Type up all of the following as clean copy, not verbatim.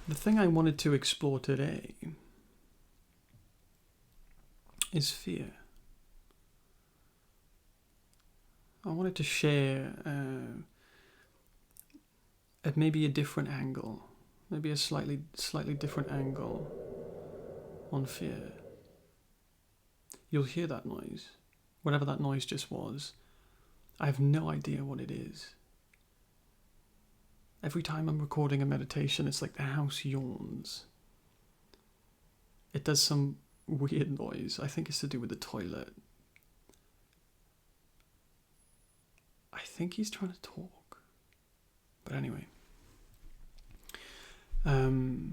The thing I wanted to explore today is fear. I wanted to share at maybe a different angle, maybe a slightly different angle on fear. You'll hear that noise, whatever that noise just was. I have no idea what it is. Every time I'm recording a meditation, it's like the house yawns. It does some weird noise. I think it's to do with the toilet. I think he's trying to talk. But anyway. I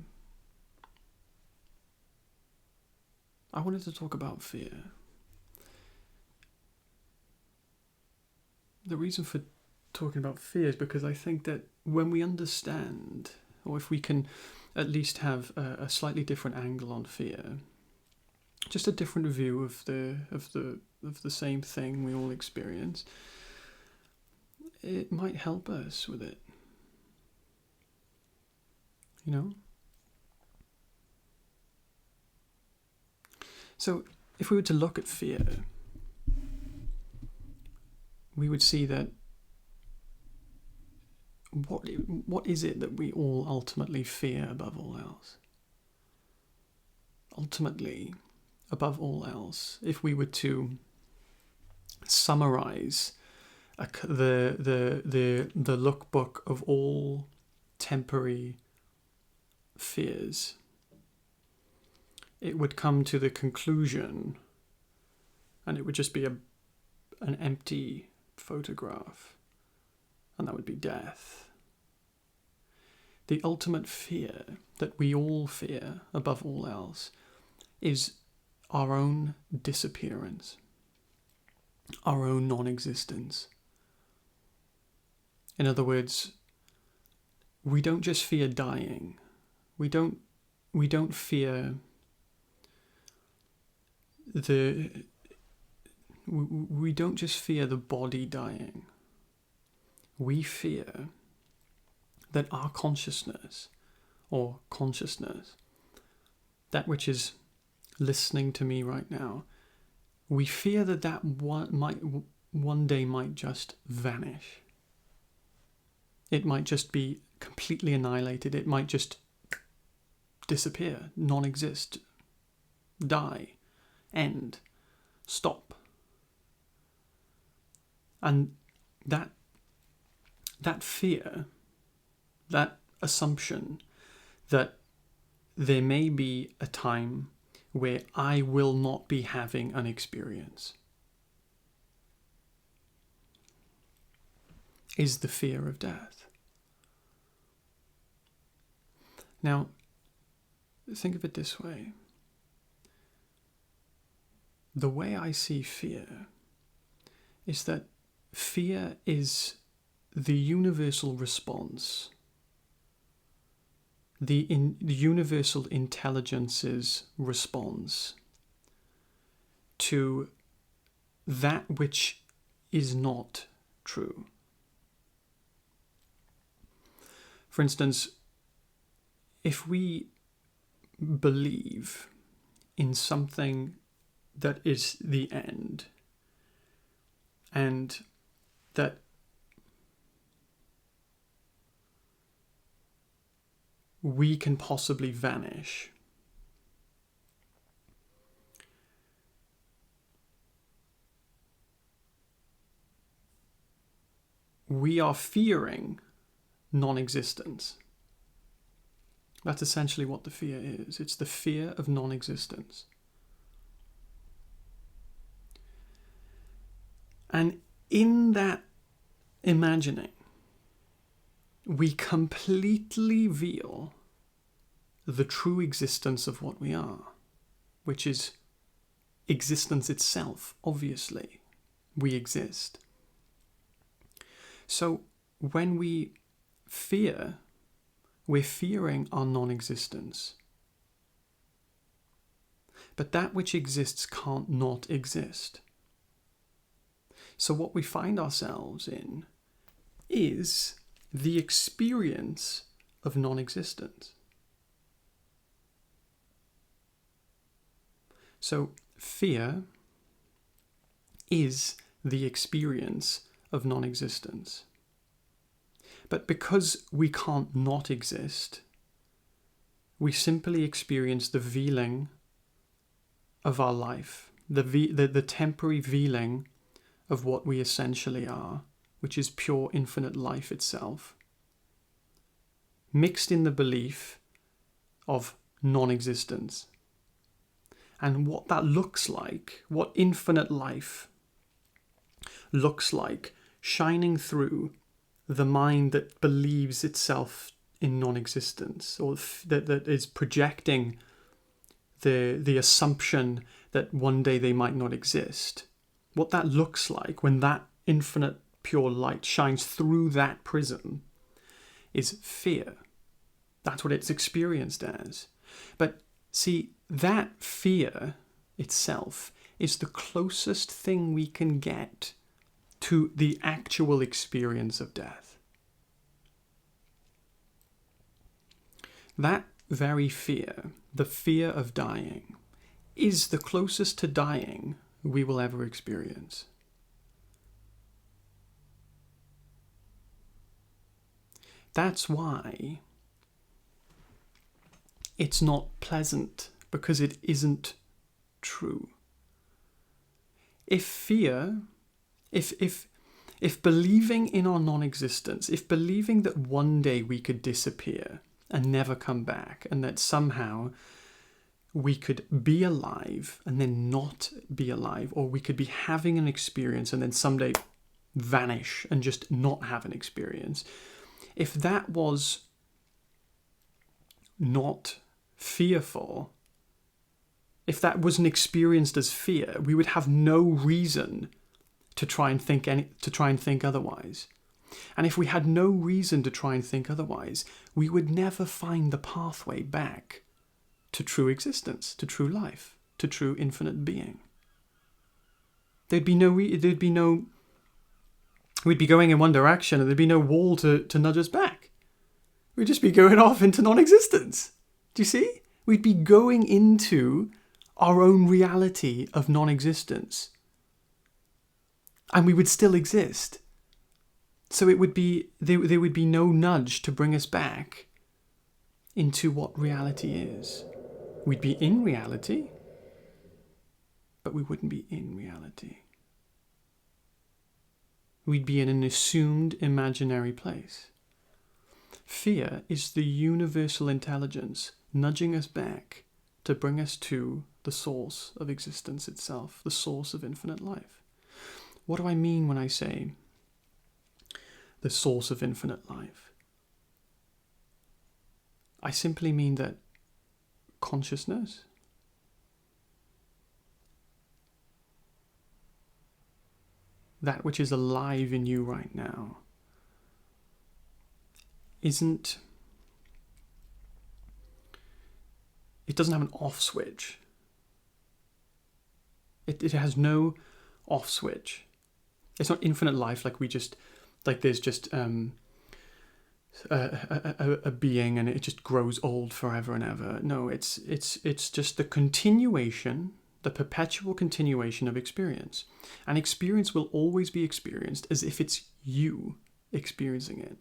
wanted to talk about fear. The reason for talking about fear is because I think that when we understand, or if we can at least have a slightly different angle on fear, just a different view of the same thing we all experience, it might help us with it. You know? So if we were to look at fear, we would see that what is it that we all ultimately fear above all else? Ultimately, above all else, if we were to summarize the lookbook of all temporary fears, it would come to the conclusion, and it would just be an empty photograph, and that would be death. The ultimate fear that we all fear above all else is our own disappearance, our own non-existence. In other words, we don't just fear dying. We don't fear we don't just fear the body dying. We fear that our consciousness, that which is listening to me right now, we fear that one day might just vanish. It might just be completely annihilated. It might just disappear, non-exist, die, end, stop. And that fear, that assumption that there may be a time where I will not be having an experience, is the fear of death. Now, think of it this way. The way I see fear is that fear is the universal response, the universal intelligence's response to that which is not true. For instance, if we believe in something that is the end, and that we can possibly vanish, we are fearing non-existence. That's essentially what the fear is. It's the fear of non-existence. And in that imagining, we completely veil the true existence of what we are, which is existence itself, obviously. We exist. So when we fear, we're fearing our non-existence. But that which exists can't not exist. So what we find ourselves in is the experience of non-existence. So fear is the experience of non-existence. But because we can't not exist, we simply experience the veiling of our life, the temporary veiling of what we essentially are, which is pure infinite life itself, mixed in the belief of non-existence. And what that looks like, what infinite life looks like, shining through the mind that believes itself in non-existence, or that is projecting the assumption that one day they might not exist. What that looks like when that infinite pure light shines through that prism is fear. That's what it's experienced as. But see, that fear itself is the closest thing we can get to the actual experience of death. That very fear, the fear of dying, is the closest to dying we will ever experience. That's why it's not pleasant, because it isn't true. If believing in our non-existence, if believing that one day we could disappear and never come back, and that somehow we could be alive and then not be alive, or we could be having an experience and then someday vanish and just not have an experience, if that was not fearful, if that wasn't experienced as fear, we would have no reason to try and think otherwise. And if we had no reason to try and think otherwise, we would never find the pathway back to true existence, to true life, to true infinite being. We'd be going in one direction and there'd be no wall to nudge us back. We'd just be going off into non-existence. Do you see? We'd be going into our own reality of non-existence. And we would still exist. So there would be no nudge to bring us back into what reality is. We'd be in reality, but we wouldn't be in reality. We'd be in an assumed imaginary place. Fear is the universal intelligence nudging us back to bring us to the source of existence itself, the source of infinite life. What do I mean when I say the source of infinite life? I simply mean that consciousness, that which is alive in you right now, it doesn't have an off switch. It has no off switch. It's not infinite life there's just a being and it just grows old forever and ever. No, it's just the continuation, the perpetual continuation of experience. And experience will always be experienced as if it's you experiencing it.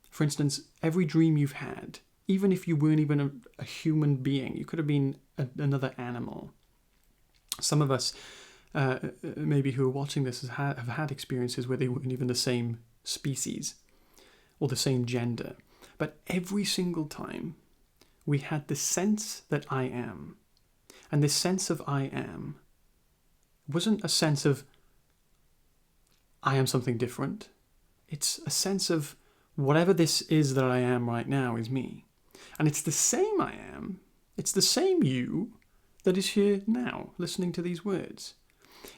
For instance, every dream you've had, even if you weren't even a human being, you could have been another animal. Some of us, maybe who are watching this, have had experiences where they weren't even the same species or the same gender. But every single time we had the sense that I am. And this sense of I am wasn't a sense of I am something different. It's a sense of whatever this is that I am right now is me. And it's the same I am, it's the same you that is here now, listening to these words.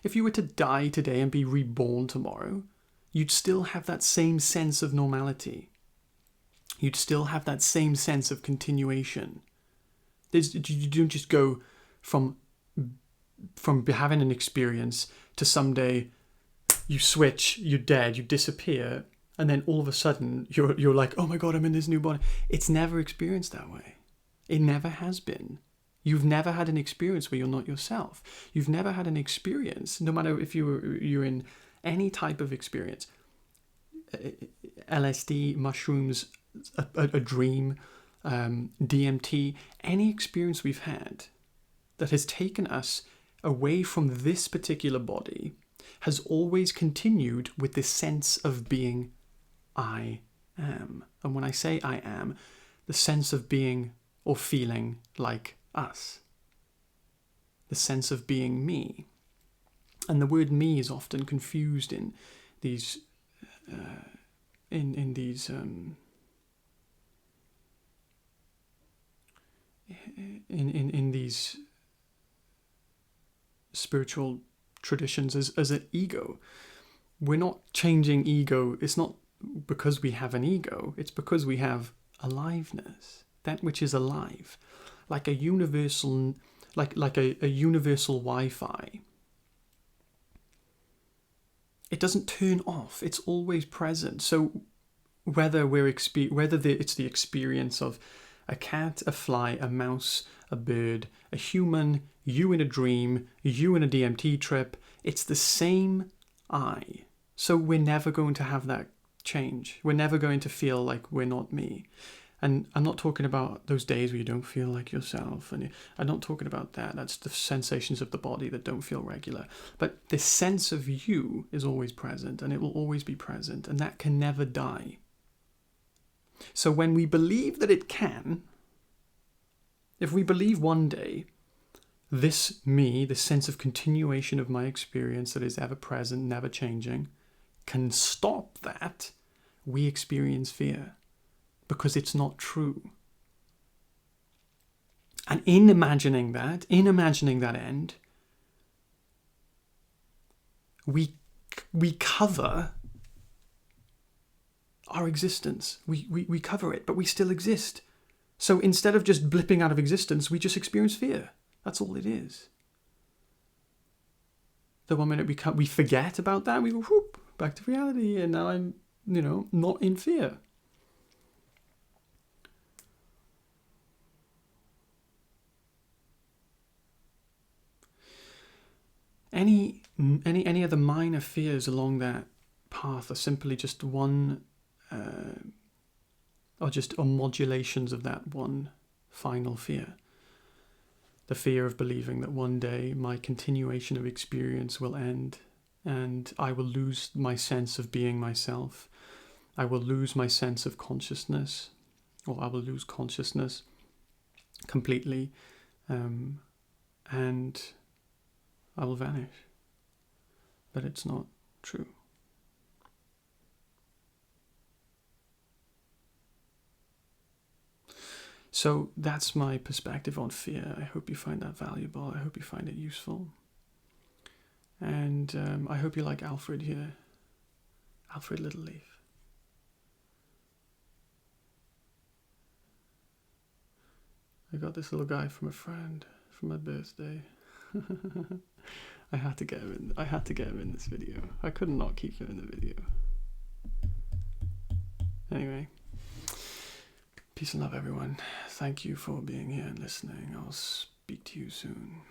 If you were to die today and be reborn tomorrow, you'd still have that same sense of normality. You'd still have that same sense of continuation. You don't just go from having an experience to someday you switch, you're dead, you disappear, and then all of a sudden you're like, oh my God, I'm in this new body. It's never experienced that way. It never has been. You've never had an experience where you're not yourself. You've never had an experience, no matter if you're in any type of experience, LSD, mushrooms, a dream, DMT, any experience we've had that has taken us away from this particular body has always continued with this sense of being I am. And when I say I am, the sense of being or feeling like us. The sense of being me. And the word me is often confused in these in these spiritual traditions as an ego. We're not changing ego. It's not because we have an ego. It's because we have aliveness, that which is alive, like a universal, like a universal Wi-Fi. It doesn't turn off. It's always present. So whether it's the experience of a cat, a fly, a mouse, a bird, a human, you in a dream, you in a DMT trip, it's the same I. So we're never going to have that change. We're never going to feel like we're not me. And I'm not talking about those days where you don't feel like yourself. And I'm not talking about that. That's the sensations of the body that don't feel regular. But the sense of you is always present, and it will always be present, and that can never die. So when we believe that it can, if we believe one day this me, this sense of continuation of my experience that is ever present, never changing, can stop that, we experience fear. Because it's not true. And in imagining that end, we cover our existence. We cover it, but we still exist. So instead of just blipping out of existence, we just experience fear. That's all it is. The one minute we forget about that, we go whoop, back to reality, and now I'm, not in fear. Any other minor fears along that path are simply just modulations of that one final fear. The fear of believing that one day my continuation of experience will end and I will lose my sense of being myself. I will lose my sense of consciousness, or I will lose consciousness completely, and I will vanish. But it's not true. So that's my perspective on fear. I hope you find that valuable. I hope you find it useful. And I hope you like Alfred here. Alfred Littleleaf. I got this little guy from a friend for my birthday. I had to get him in this video. I could not keep him in the video. Anyway, peace and love, everyone. Thank you for being here and listening. I'll speak to you soon.